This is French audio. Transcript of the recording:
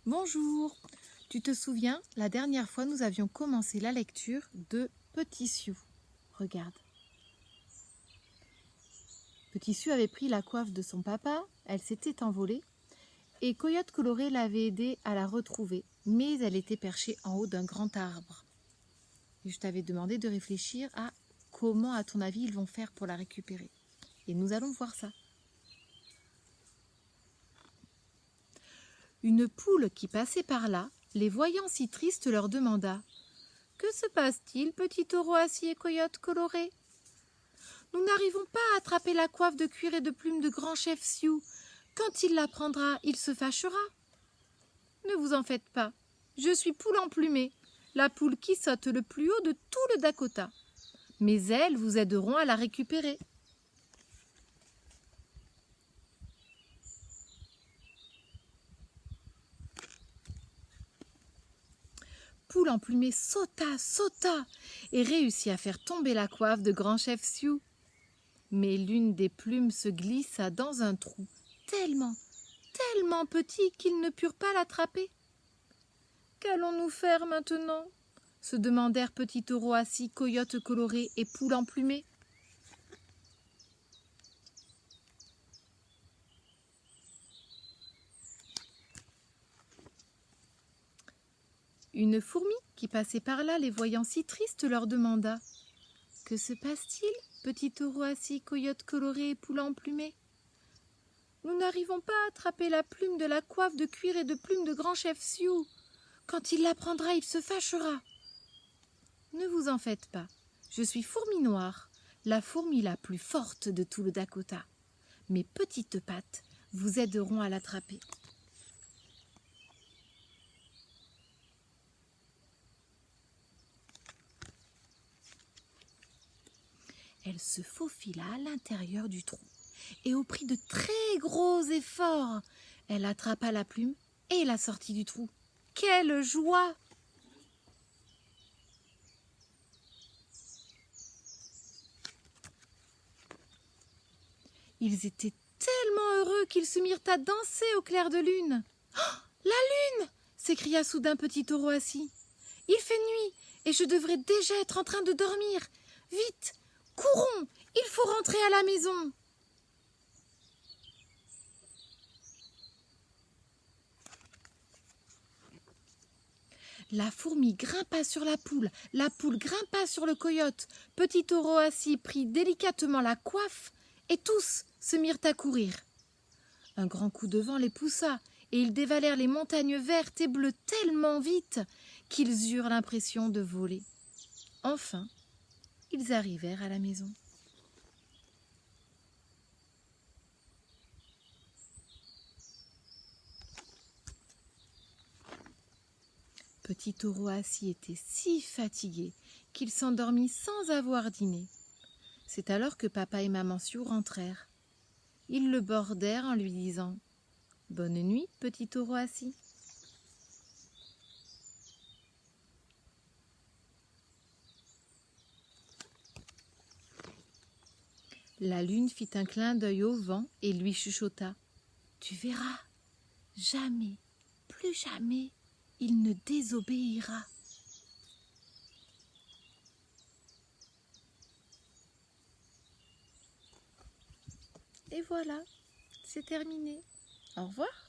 Bonjour, tu te souviens, la dernière fois nous avions commencé la lecture de Petit Sioux. Regarde. Petit Sioux avait pris la coiffe de son papa, elle s'était envolée et Coyote Coloré l'avait aidé à la retrouver, mais elle était perchée en haut d'un grand arbre. Et je t'avais demandé de réfléchir à comment, à ton avis, ils vont faire pour la récupérer. Et nous allons voir ça. Une poule qui passait par là, les voyant si tristes, leur demanda « Que se passe-t-il, petit taureau assis et coyote coloré ?»« Nous n'arrivons pas à attraper la coiffe de cuir et de plumes de grand chef Sioux. Quand il la prendra, il se fâchera. »« Ne vous en faites pas, je suis poule emplumée, la poule qui saute le plus haut de tout le Dakota. Mes ailes vous aideront à la récupérer. » Poule emplumée sauta et réussit à faire tomber la coiffe de grand chef Sioux. Mais l'une des plumes se glissa dans un trou tellement petit qu'ils ne purent pas l'attraper. « Qu'allons-nous faire maintenant ?» se demandèrent Petit Taureau assis, Coyote Coloré et Poule emplumée. Une fourmi qui passait par là, les voyant si tristes, leur demanda « Que se passe-t-il, Petit Taureau assis, Coyote Coloré et Poule emplumée ? Nous n'arrivons pas à attraper la plume de la coiffe de cuir et de plumes de grand chef Sioux. Quand il la prendra, il se fâchera. »« Ne vous en faites pas, je suis Fourmi Noire, la fourmi la plus forte de tout le Dakota. Mes petites pattes vous aideront à l'attraper. » Elle se faufila à l'intérieur du trou et au prix de très gros efforts, elle attrapa la plume et la sortit du trou. Quelle joie! Ils étaient tellement heureux qu'ils se mirent à danser au clair de lune. « Oh, la lune !» s'écria soudain Petit Taureau assis. « Il fait nuit et je devrais déjà être en train de dormir. Vite, courons, il faut rentrer à la maison. » La fourmi grimpa sur la poule grimpa sur le coyote. Petit Taureau assis prit délicatement la coiffe et tous se mirent à courir. Un grand coup de vent les poussa et ils dévalèrent les montagnes vertes et bleues tellement vite qu'ils eurent l'impression de voler. Enfin, ils arrivèrent à la maison. Petit Taureau assis était si fatigué qu'il s'endormit sans avoir dîné. C'est alors que papa et maman Sioux rentrèrent. Ils le bordèrent en lui disant « Bonne nuit, Petit Taureau assis. » La lune fit un clin d'œil au vent et lui chuchota « Tu verras, jamais, plus jamais, il ne désobéira. » Et voilà, c'est terminé. Au revoir.